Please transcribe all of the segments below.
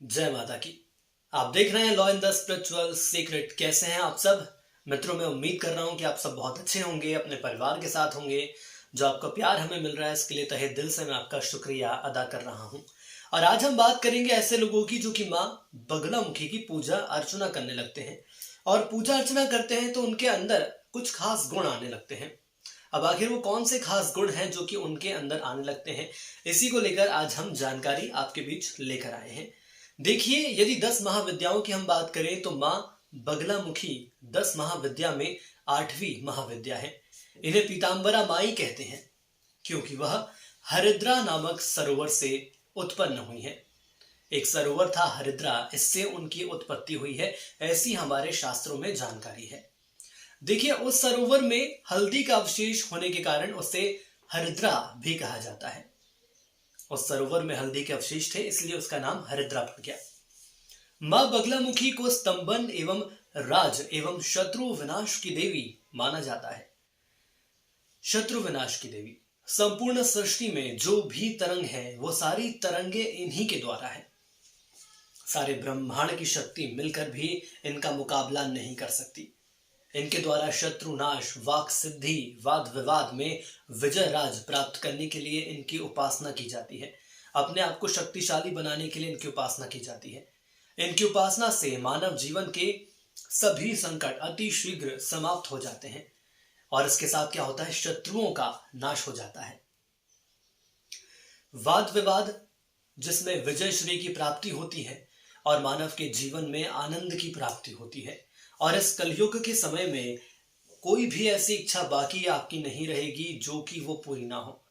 जय माता की। आप देख रहे हैं law in the spiritual secret. कैसे हैं आप सब मित्रों? मैं उम्मीद कर रहा हूं कि आप सब बहुत अच्छे होंगे, अपने परिवार के साथ होंगे। जो आपका प्यार हमें मिल रहा है इसके लिए तहे दिल से मैं आपका शुक्रिया अदा कर रहा हूं। और आज हम बात करेंगे ऐसे लोगों की जो कि माँ बगलामुखी की पूजा अर्चना करने लगते हैं। और पूजा अर्चना करते हैं तो उनके अंदर कुछ खास गुण आने लगते हैं। अब आखिर वो कौन से खास गुण हैं जो कि उनके अंदर आने लगते हैं, इसी को लेकर आज हम जानकारी आपके बीच लेकर आए हैं। देखिए, यदि 10 महाविद्याओं की हम बात करें तो माँ बगलामुखी 10 महाविद्या में 8वीं महाविद्या है। इन्हें पीताम्बरा माई कहते हैं क्योंकि वह हरिद्रा नामक सरोवर से उत्पन्न हुई है। एक सरोवर था हरिद्रा, इससे उनकी उत्पत्ति हुई है, ऐसी हमारे शास्त्रों में जानकारी है। देखिए, उस सरोवर में हल्दी का अवशेष होने के कारण उसे हरिद्रा भी कहा जाता है। उस सरोवर में हल्दी के अवशेष थे, इसलिए उसका नाम हरिद्रा पड़ गया। मां बगलामुखी को स्तंभन एवं राज एवं शत्रु विनाश की देवी माना जाता है। शत्रु विनाश की देवी। संपूर्ण सृष्टि में जो भी तरंग है वो सारी तरंगे इन्हीं के द्वारा है। सारे ब्रह्मांड की शक्ति मिलकर भी इनका मुकाबला नहीं कर सकती। इनके द्वारा शत्रु नाश, वाक सिद्धि, वाद विवाद में विजय राज प्राप्त करने के लिए इनकी उपासना की जाती है। अपने आप को शक्तिशाली बनाने के लिए इनकी उपासना की जाती है। इनकी उपासना से मानव जीवन के सभी संकट अति शीघ्र समाप्त हो जाते हैं और इसके साथ क्या होता है, शत्रुओं का नाश हो जाता है। वाद विवाद जिसमें विजय श्री की प्राप्ति होती है और मानव के जीवन में आनंद की प्राप्ति होती है। और इस कलयुग के समय में कोई भी ऐसी इच्छा बाकी आपकी नहीं रहेगी जो कि वो पूरी ना हो,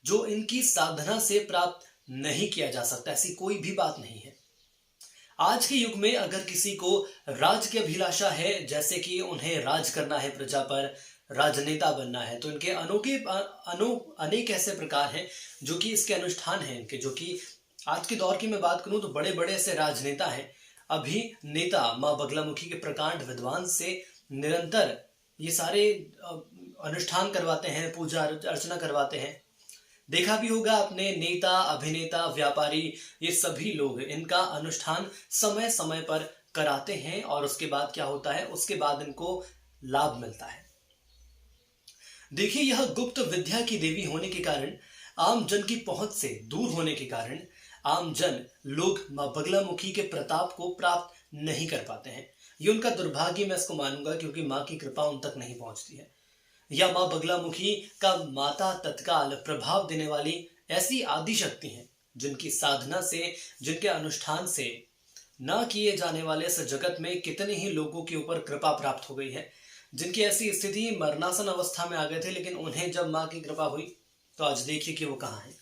जो इनकी साधना से प्राप्त नहीं किया जा सकता। ऐसी कोई भी बात नहीं है। आज के युग में अगर किसी को राज की अभिलाषा है, जैसे कि उन्हें राज करना है, प्रजा पर राजनेता बनना है, तो इनके अनेक ऐसे प्रकार हैं जो कि इसके अनुष्ठान हैं इनके, जो कि आज के दौर की मैं बात करूं तो बड़े बड़े ऐसे राजनेता हैं, अभिनेता मां बगलामुखी के प्रकांड विद्वान से निरंतर ये सारे अनुष्ठान करवाते हैं, पूजा अर्चना करवाते हैं। देखा भी होगा आपने, नेता, अभिनेता, व्यापारी, ये सभी लोग इनका अनुष्ठान समय समय पर कराते हैं और उसके बाद क्या होता है, उसके बाद इनको लाभ मिलता है। देखिए, यह गुप्त विद्या की देवी होने के कारण, आम जन की पहुंच से दूर होने के कारण आम जन लोग मां बगलामुखी के प्रताप को प्राप्त नहीं कर पाते हैं। ये उनका दुर्भाग्य मैं इसको मानूंगा, क्योंकि मां की कृपा उन तक नहीं पहुंचती है। या मां बगलामुखी का माता तत्काल प्रभाव देने वाली ऐसी आदि शक्ति हैं जिनकी साधना से, जिनके अनुष्ठान से न किए जाने वाले इस जगत में कितने ही लोगों के ऊपर कृपा प्राप्त हो गई है, जिनकी ऐसी स्थिति मरणासन अवस्था में आ गए थे, लेकिन उन्हें जब मां की कृपा हुई तो आज देखिए कि वो कहाँ हैं।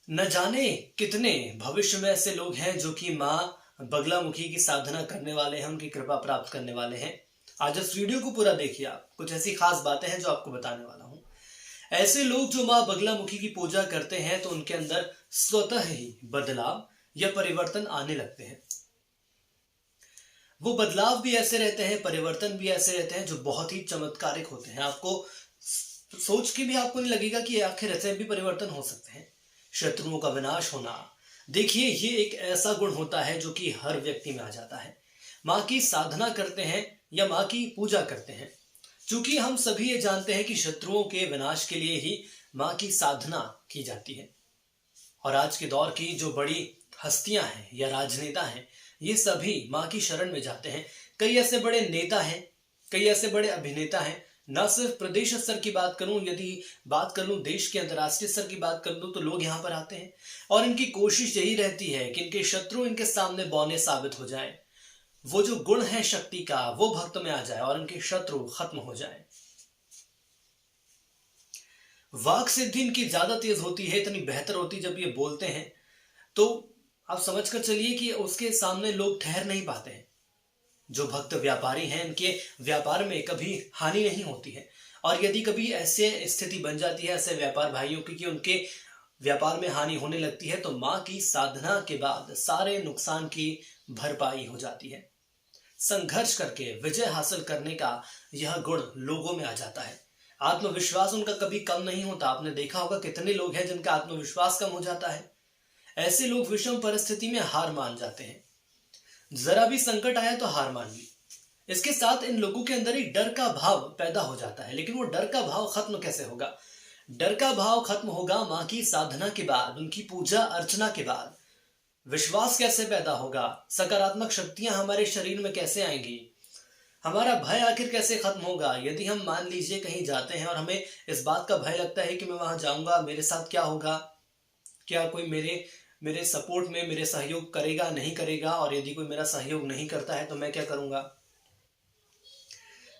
न जाने कितने भविष्य में ऐसे लोग हैं जो कि मां बगलामुखी की साधना करने वाले हैं, उनकी कृपा प्राप्त करने वाले हैं। आज इस वीडियो को पूरा देखिए, आप कुछ ऐसी खास बातें हैं जो आपको बताने वाला हूं। ऐसे लोग जो मां बगलामुखी की पूजा करते हैं तो उनके अंदर स्वतः ही बदलाव या परिवर्तन आने लगते हैं। वो बदलाव भी ऐसे रहते हैं, परिवर्तन भी ऐसे रहते हैं जो बहुत ही चमत्कारिक होते हैं। आपको सोच के भी आपको नहीं लगेगा कि आखिर ऐसे भी परिवर्तन हो सकते हैं। शत्रुओं का विनाश होना, देखिए, ये एक ऐसा गुण होता है जो कि हर व्यक्ति में आ जाता है। मां की साधना करते हैं या मां की पूजा करते हैं, क्योंकि हम सभी ये जानते हैं कि शत्रुओं के विनाश के लिए ही मां की साधना की जाती है। और आज के दौर की जो बड़ी हस्तियां हैं या राजनेता हैं, ये सभी मां की शरण में जाते हैं। कई ऐसे बड़े नेता हैं, कई ऐसे बड़े अभिनेता हैं। न सिर्फ प्रदेश स्तर की बात करूं, यदि बात कर लूं देश के अंतर्राष्ट्रीय स्तर की बात कर लूं, तो लोग यहां पर आते हैं और इनकी कोशिश यही रहती है कि इनके शत्रु इनके सामने बौने साबित हो जाएं। वो जो गुण है शक्ति का वो भक्त में आ जाए और इनके शत्रु खत्म हो जाए। वाक सिद्धि इनकी ज्यादा तेज होती है, इतनी बेहतर होती है। जब ये बोलते हैं तो आप समझ कर चलिए कि उसके सामने लोग ठहर नहीं पाते हैं। जो भक्त व्यापारी हैं, इनके व्यापार में कभी हानि नहीं होती है। और यदि कभी ऐसे स्थिति बन जाती है ऐसे व्यापार भाइयों की कि उनके व्यापार में हानि होने लगती है, तो मां की साधना के बाद सारे नुकसान की भरपाई हो जाती है। संघर्ष करके विजय हासिल करने का यह गुण लोगों में आ जाता है। आत्मविश्वास उनका कभी कम नहीं होता। आपने देखा होगा कितने लोग हैं जिनका आत्मविश्वास कम हो जाता है। ऐसे लोग विषम परिस्थिति में हार मान जाते हैं। जरा भी संकट आया तो हार मान ली। इसके साथ इन लोगों के अंदर एक डर का भाव पैदा हो जाता है। लेकिन वो डर का भाव खत्म कैसे होगा? डर का भाव खत्म होगा माँ की साधना के बाद, उनकी पूजा अर्चना के बाद। विश्वास कैसे पैदा होगा? सकारात्मक शक्तियां हमारे शरीर में कैसे आएंगी? हमारा भय आखिर कैसे खत्म होगा? यदि हम मान लीजिए कहीं जाते हैं और हमें इस बात का भय लगता है कि मैं वहां जाऊंगा, मेरे साथ क्या होगा, क्या कोई मेरे मेरे सपोर्ट में मेरे सहयोग करेगा नहीं करेगा, और यदि कोई मेरा सहयोग नहीं करता है तो मैं क्या करूंगा?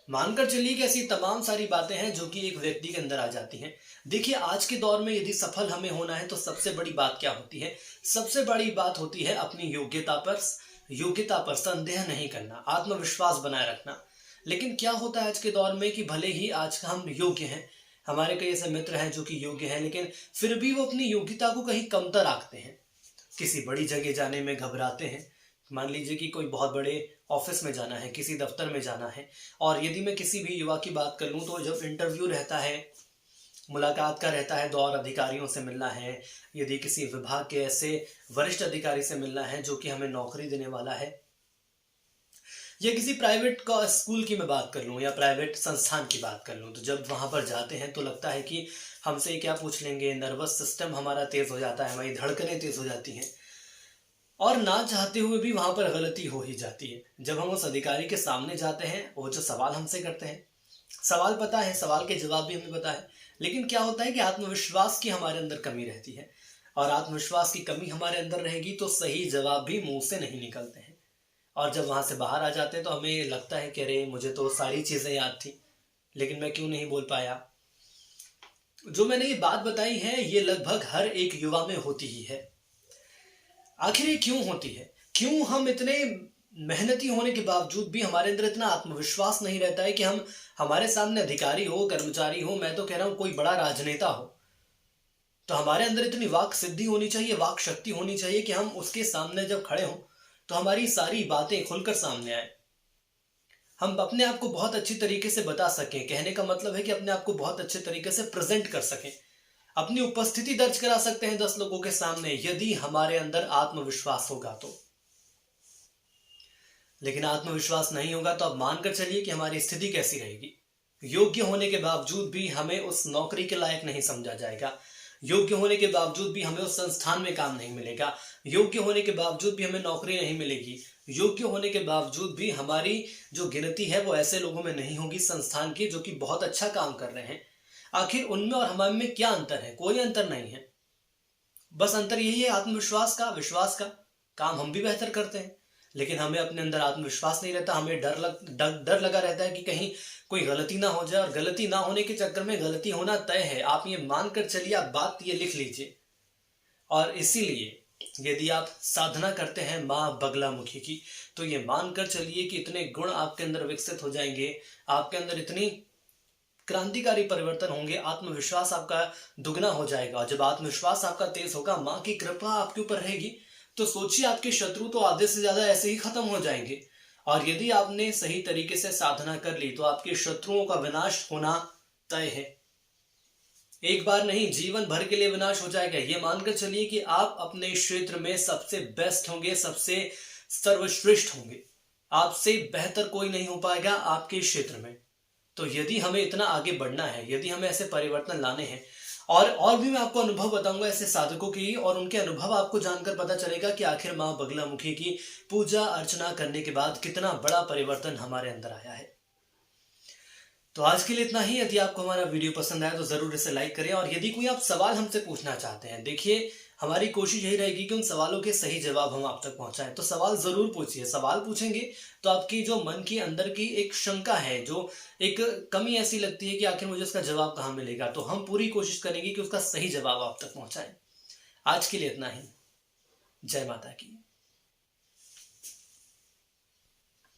मानकर चलिए कि ऐसी तमाम सारी बातें हैं जो कि एक व्यक्ति के अंदर आ जाती हैं। देखिए, आज के दौर में यदि सफल हमें होना है तो सबसे बड़ी बात क्या होती है? सबसे बड़ी बात होती है अपनी योग्यता पर संदेह नहीं करना, आत्मविश्वास बनाए रखना। लेकिन क्या होता है आज के दौर में कि भले ही आज हम योग्य हैं, हमारे कई ऐसे मित्र हैं जो कि योग्य हैं, लेकिन फिर भी वो अपनी योग्यता को कहीं कमतर आंकते हैं। किसी बड़ी जगह जाने में घबराते हैं। मान लीजिए कि कोई बहुत बड़े ऑफिस में जाना है, किसी दफ्तर में जाना है, और यदि मैं किसी भी युवा की बात कर लूं तो जब इंटरव्यू रहता है, मुलाकात का रहता है, दौर अधिकारियों से मिलना है, यदि किसी विभाग के ऐसे वरिष्ठ अधिकारी से मिलना है जो कि हमें नौकरी देने वाला है, या किसी प्राइवेट स्कूल की मैं बात कर लूं या प्राइवेट संस्थान की बात कर लूं, तो जब वहां पर जाते हैं तो लगता है कि हमसे क्या पूछ लेंगे। नर्वस सिस्टम हमारा तेज हो जाता है, हमारी धड़कनें तेज हो जाती हैं, और ना चाहते हुए भी वहां पर गलती हो ही जाती है। जब हम उस अधिकारी के सामने जाते हैं, वो जो सवाल हमसे करते हैं, सवाल पता है, सवाल के जवाब भी हमें पता है, लेकिन क्या होता है कि आत्मविश्वास की हमारे अंदर कमी रहती है, और आत्मविश्वास की कमी हमारे अंदर रहेगी तो सही जवाब भी मुंह से नहीं निकलते हैं। और जब वहां से बाहर आ जाते हैं तो हमें लगता है कि अरे, मुझे तो सारी चीजें याद थी, लेकिन मैं क्यों नहीं बोल पाया। जो मैंने ये बात बताई है, ये लगभग हर एक युवा में होती ही है। आखिर ये क्यों होती है? क्यों हम इतने मेहनती होने के बावजूद भी हमारे अंदर इतना आत्मविश्वास नहीं रहता है कि हम, हमारे सामने अधिकारी हो, कर्मचारी हो, मैं तो कह रहा हूं कोई बड़ा राजनेता हो, तो हमारे अंदर इतनी वाक सिद्धि होनी चाहिए, वाक शक्ति होनी चाहिए कि हम उसके सामने जब खड़े हों तो हमारी सारी बातें खुलकर सामने आए, हम अपने आप को बहुत अच्छी तरीके से बता सकें। कहने का मतलब है कि अपने आप को बहुत अच्छे तरीके से प्रेजेंट कर सकें, अपनी उपस्थिति दर्ज करा सकते हैं 10 लोगों के सामने, यदि हमारे अंदर आत्मविश्वास होगा तो। लेकिन आत्मविश्वास नहीं होगा तो अब मानकर चलिए कि हमारी स्थिति कैसी रहेगी। योग्य होने के बावजूद भी हमें उस नौकरी के लायक नहीं समझा जाएगा, योग्य होने के बावजूद भी हमें उस संस्थान में काम नहीं मिलेगा, योग्य होने के बावजूद भी हमें नौकरी नहीं मिलेगी, योग्य होने के बावजूद भी हमारी जो गिनती है वो ऐसे लोगों में नहीं होगी संस्थान की जो कि बहुत अच्छा काम कर रहे हैं। आखिर उनमें और हमारे में क्या अंतर है? कोई अंतर नहीं है। बस अंतर यही है आत्मविश्वास का, विश्वास का। काम हम भी बेहतर करते हैं, लेकिन हमें अपने अंदर आत्मविश्वास नहीं रहता। हमें डर लगा रहता है कि कहीं कोई गलती ना हो जाए, और गलती ना होने के चक्कर में गलती होना तय है। आप ये मानकर चलिए, आप बात ये लिख लीजिए। और इसीलिए यदि आप साधना करते हैं माँ बगलामुखी की, तो ये मानकर चलिए कि इतने गुण आपके अंदर विकसित हो जाएंगे, आपके अंदर इतनी क्रांतिकारी परिवर्तन होंगे, आत्मविश्वास आपका दुगना हो जाएगा। और जब आत्मविश्वास आपका तेज होगा, माँ की कृपा आपके ऊपर रहेगी, तो सोचिए आपके शत्रु तो आधे से ज्यादा ऐसे ही खत्म हो जाएंगे। और यदि आपने सही तरीके से साधना कर ली तो आपके शत्रुओं का विनाश होना तय है। एक बार नहीं, जीवन भर के लिए विनाश हो जाएगा। ये मानकर चलिए कि आप अपने क्षेत्र में सबसे बेस्ट होंगे, सबसे सर्वश्रेष्ठ होंगे। आपसे बेहतर कोई नहीं हो पाएगा आपके क्षेत्र में। तो यदि हमें इतना आगे बढ़ना है, यदि हमें ऐसे परिवर्तन लाने हैं, और भी मैं आपको अनुभव बताऊंगा ऐसे साधकों की, और उनके अनुभव आपको जानकर पता चलेगा कि आखिर माँ बगलामुखी की पूजा अर्चना करने के बाद कितना बड़ा परिवर्तन हमारे अंदर आया है। तो आज के लिए इतना ही। यदि आपको हमारा वीडियो पसंद आया तो जरूर इसे लाइक करें, और यदि कोई आप सवाल हमसे पूछना चाहते हैं, देखिए हमारी कोशिश यही रहेगी कि उन सवालों के सही जवाब हम आप तक पहुंचाएं। तो सवाल जरूर पूछिए। सवाल पूछेंगे तो आपकी जो मन की अंदर की एक शंका है, जो एक कमी ऐसी लगती है कि आखिर मुझे उसका जवाब कहाँ मिलेगा, तो हम पूरी कोशिश करेंगे कि उसका सही जवाब आप तक पहुंचाएं। आज के लिए इतना ही। जय माता की।